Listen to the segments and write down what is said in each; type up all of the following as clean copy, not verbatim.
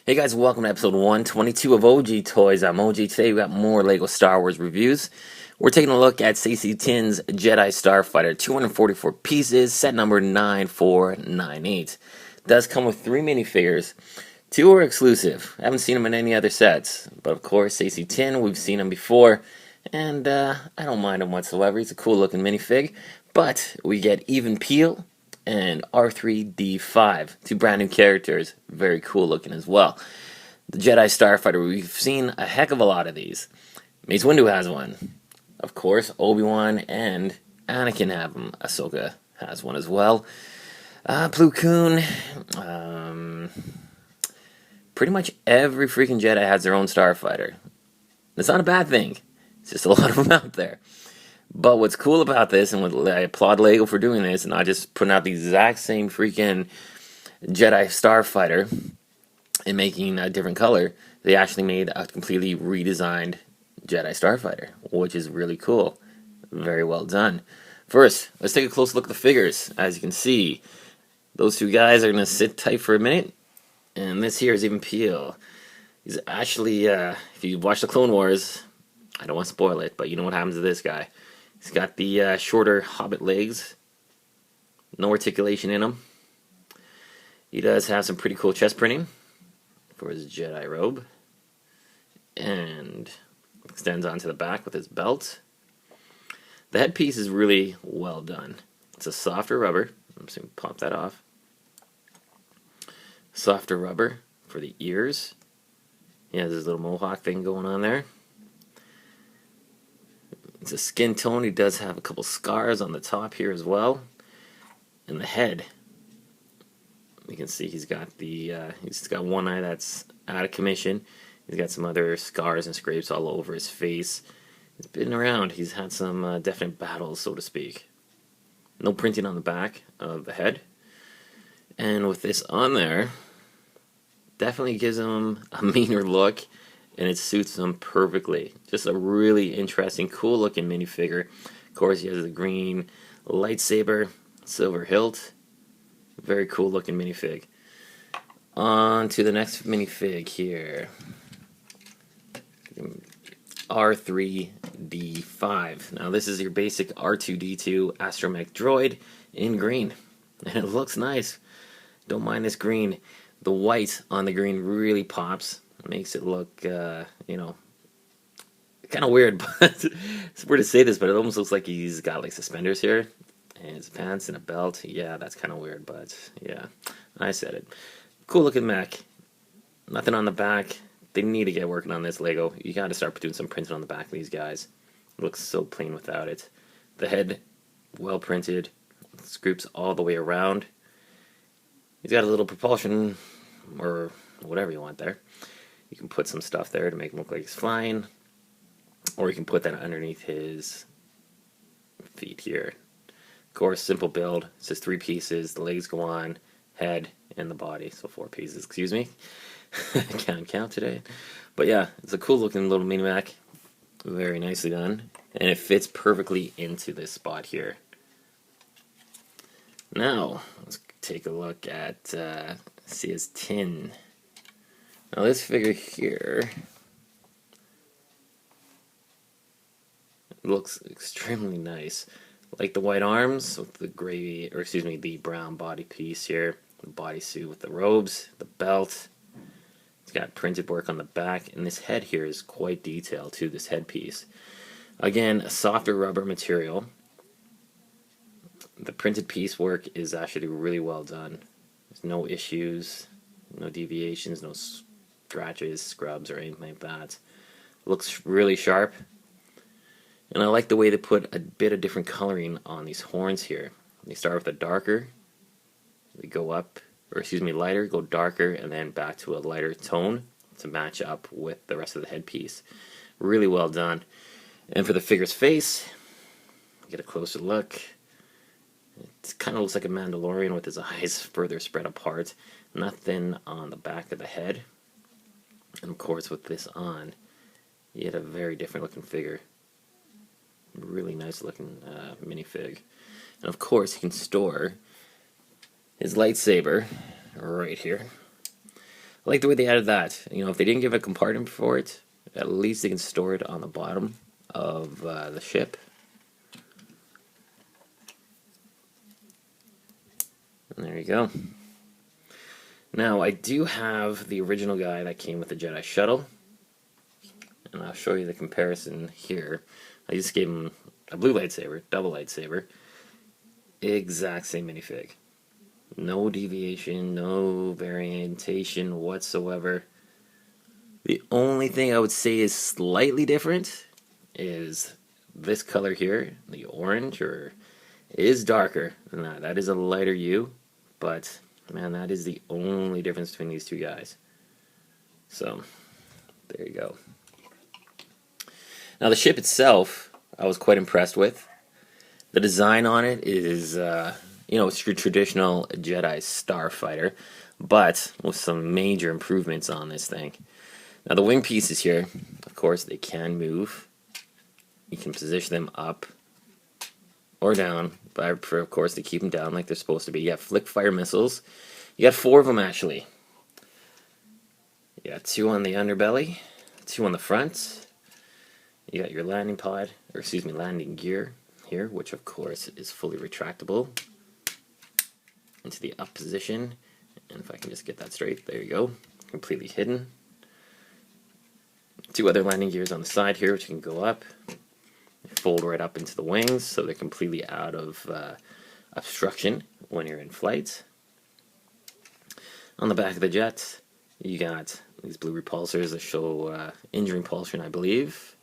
Hey guys, welcome to episode 122 of OG Toys. I'm OG. Today we got more LEGO Star Wars reviews. We're taking a look at Saesee Tiin's Jedi Starfighter, 244 pieces, set number 9498. Does come with 3 minifigures. 2 are exclusive. I haven't seen them in any other sets. But of course, Saesee Tiin, we've seen him before. And I don't mind him whatsoever. He's a cool looking minifig. But we get Even Peel and R3D5, 2 brand new characters, very cool looking as well. The Jedi Starfighter, we've seen a heck of a lot of these. Mace Windu has one. Of course, Obi-Wan and Anakin have them. Ahsoka has one as well. Plo Koon, pretty much every freaking Jedi has their own Starfighter. It's not a bad thing. It's just a lot of them out there. But what's cool about this, and what I applaud LEGO for doing this, and not just putting out the exact same freaking Jedi Starfighter and making a different color, they actually made a completely redesigned Jedi Starfighter, which is really cool. Very well done. First, let's take a close look at the figures. As you can see, those 2 guys are going to sit tight for a minute, and this here is Even Peel. He's actually, if you watch the Clone Wars, I don't want to spoil it, but you know what happens to this guy. He's got the shorter hobbit legs, no articulation in him. He does have some pretty cool chest printing for his Jedi robe, and extends onto the back with his belt. The headpiece is really well done. It's a softer rubber. I'm just going to pop that off. Softer rubber for the ears. He has his little mohawk thing going on there. It's a skin tone. He does have a couple scars on the top here as well. And the head, you can see he's got one eye that's out of commission. He's got some other scars and scrapes all over his face. He's been around. He's had some definite battles, so to speak. No printing on the back of the head. And with this on there, definitely gives him a meaner look. And it suits him perfectly. Just a really interesting, cool looking minifigure. Of course, he has the green lightsaber, silver hilt. Very cool looking minifig. On to the next minifig here. R3D5. Now this is your basic R2D2 astromech droid in green. And it looks nice. Don't mind this green. The white on the green really pops. Makes it look, kind of weird, but it's weird to say this, but it almost looks like he's got like suspenders here, and his pants and a belt. Yeah, that's kind of weird, but yeah, I said it. Cool looking mech. Nothing on the back. They need to get working on this, LEGO. You got to start doing some printing on the back of these guys. It looks so plain without it. The head, well printed. Scoops all the way around. He's got a little propulsion, or whatever you want there. You can put some stuff there to make him look like he's flying, or you can put that underneath his feet here. Of course, simple build. It's just 3 pieces. The legs go on, head, and the body. So 4 pieces, excuse me. I can't count today. But yeah, it's a cool looking little mini Mac. Very nicely done. And it fits perfectly into this spot here. Now, let's take a look at Saesee Tiin. Now this figure here looks extremely nice. Like the white arms with the the brown body piece here, the bodysuit with the robes, the belt. It's got printed work on the back, and this head here is quite detailed too, this headpiece. Again, a softer rubber material. The printed piece work is actually really well done. There's no issues, no deviations, no scratches, scrubs, or anything like that. Looks really sharp. And I like the way they put a bit of different coloring on these horns here. They start with a darker, they go up, lighter, go darker, and then back to a lighter tone to match up with the rest of the headpiece. Really well done. And for the figure's face, get a closer look. It kind of looks like a Mandalorian with his eyes further spread apart. Nothing on the back of the head. And of course, with this on, you get a very different looking figure. Really nice looking minifig. And of course, you can store his lightsaber right here. I like the way they added that. You know, if they didn't give a compartment for it, at least they can store it on the bottom of the ship. And there you go. Now, I do have the original guy that came with the Jedi shuttle, and I'll show you the comparison here. I just gave him a blue lightsaber, double lightsaber, exact same minifig. No deviation, no variation whatsoever. The only thing I would say is slightly different is this color here, the orange, is darker than that. That is a lighter hue, but man, that is the only difference between these two guys. So, there you go. Now the ship itself, I was quite impressed with. The design on it is, it's your traditional Jedi Starfighter, but with some major improvements on this thing. Now the wing pieces here, of course, they can move. You can position them up or down, but I prefer, of course, to keep them down like they're supposed to be. You have flick fire missiles. You got 4 of them, actually. You got 2 on the underbelly, 2 on the front. You got your landing pod, or excuse me, landing gear here, which of course is fully retractable into the up position. And if I can just get that straight, there you go, completely hidden. 2 other landing gears on the side here, which can go up, fold right up into the wings, so they're completely out of obstruction when you're in flight. On the back of the jet, you got these blue repulsors that show engine repulsion, I believe.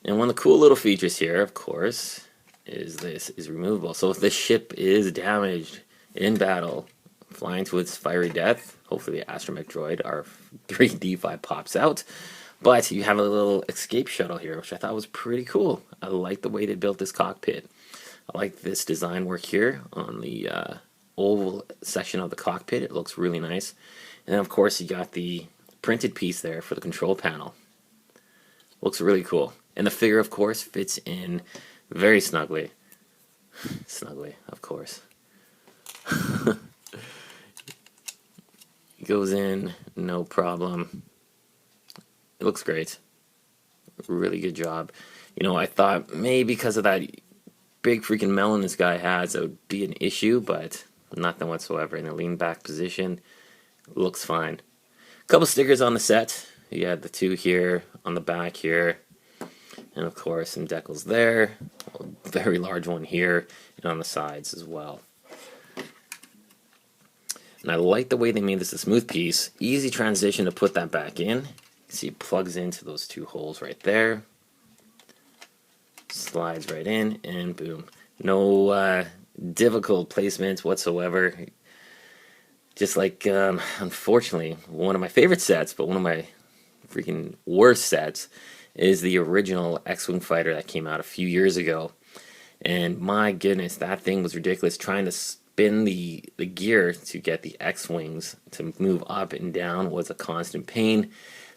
And one of the cool little features here, of course, is this is removable. So if the ship is damaged in battle, flying to its fiery death, hopefully the astromech droid, R3D5 pops out. But you have a little escape shuttle here, which I thought was pretty cool. I like the way they built this cockpit. I like this design work here on the oval section of the cockpit. It looks really nice. And then, of course, you got the printed piece there for the control panel. Looks really cool. And the figure, of course, fits in very snugly. Snugly, of course. It goes in, no problem. It looks great. Really good job. You know, I thought maybe because of that big freaking melon this guy has, it would be an issue, but nothing whatsoever. In a lean back position, looks fine. A couple stickers on the set. You had the 2 here, on the back here, and of course some decals there. A very large one here, and on the sides as well. And I like the way they made this a smooth piece. Easy transition to put that back in. See, it plugs into those 2 holes right there. Slides right in, and boom. No difficult placements whatsoever. Just like, unfortunately, one of my favorite sets, but one of my freaking worst sets, is the original X-Wing fighter that came out a few years ago. And my goodness, that thing was ridiculous. Trying to spin the gear to get the X-Wings to move up and down was a constant pain.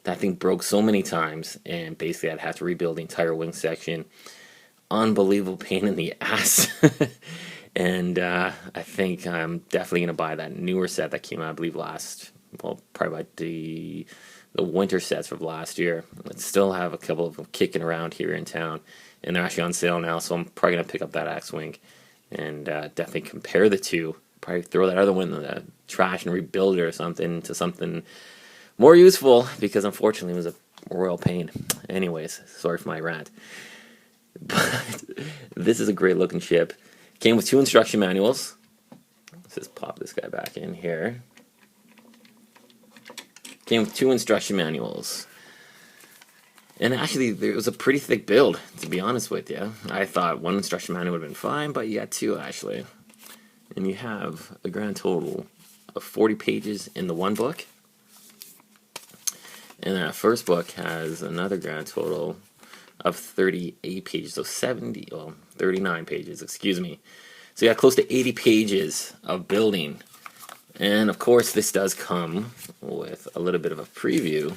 That thing broke so many times, and basically I'd have to rebuild the entire wing section. Unbelievable pain in the ass. And I think I'm definitely going to buy that newer set that came out, I believe, probably about the winter sets from last year. I still have a couple of them kicking around here in town, and they're actually on sale now, so I'm probably going to pick up that X-Wing and definitely compare the 2. Probably throw that other one in the trash and rebuild it or something to something more useful, because unfortunately it was a royal pain. Anyways, sorry for my rant. But this is a great looking ship. Came with 2 instruction manuals. Let's just pop this guy back in here. Came with 2 instruction manuals. And actually, it was a pretty thick build, to be honest with you. I thought 1 instruction manual would have been fine, but you got 2 actually. And you have a grand total of 40 pages in the one book. And that first book has another grand total of 38 pages, so 39 pages, excuse me. So you got close to 80 pages of building. And of course this does come with a little bit of a preview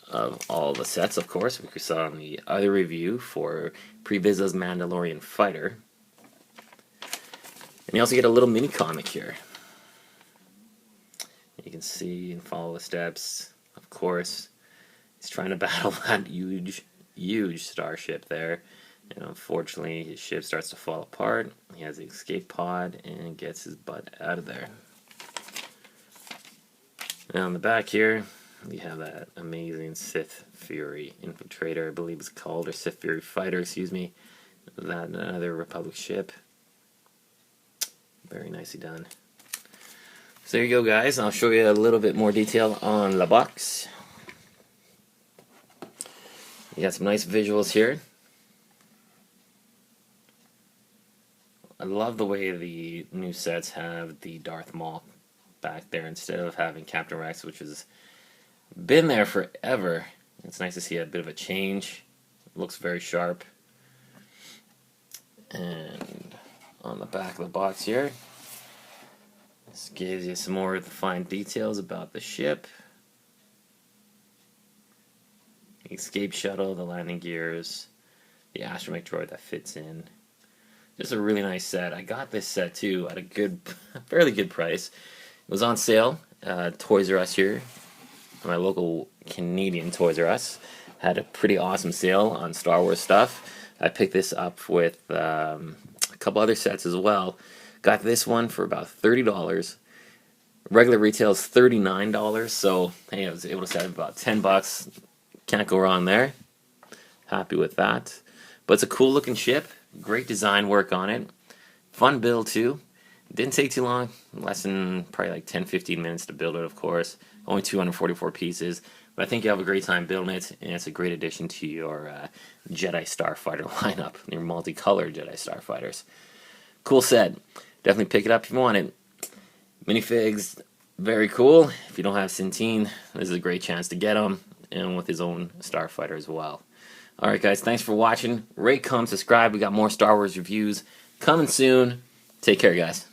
of all the sets, of course, which we saw in the other review for Previsa's Mandalorian Fighter. And you also get a little mini comic here. You can see and follow the steps. Of course, he's trying to battle that huge starship there. And unfortunately, his ship starts to fall apart. He has the escape pod and gets his butt out of there. Now on the back here, we have that amazing Sith Fury infiltrator, I believe it's called, or Sith Fury fighter, excuse me. That another Republic ship. Very nicely done. So there you go, guys. I'll show you a little bit more detail on the box. You got some nice visuals here. I love the way the new sets have the Darth Maul back there instead of having Captain Rex, which has been there forever. It's nice to see a bit of a change. It looks very sharp. And on the back of the box here, this gives you some more fine details about the ship, the escape shuttle, the landing gears, the astromech droid that fits in. Just a really nice set. I got this set too at a fairly good price. It was on sale. Toys R Us here, my local Canadian Toys R Us, had a pretty awesome sale on Star Wars stuff. I picked this up with a couple other sets as well. Got this one for about $30. Regular retail is $39, so hey, I was able to save about $10. Can't go wrong there. Happy with that. But it's a cool looking ship. Great design work on it. Fun build too. Didn't take too long. Less than probably like 10-15 minutes to build it, of course. Only 244 pieces. But I think you have a great time building it, and it's a great addition to your Jedi Starfighter lineup, your multicolored Jedi Starfighters. Cool set. Definitely pick it up if you want it. Minifigs, very cool. If you don't have Saesee Tiin, this is a great chance to get them, and with his own Starfighter as well. Alright guys, thanks for watching. Rate, comment, subscribe. We got more Star Wars reviews coming soon. Take care, guys.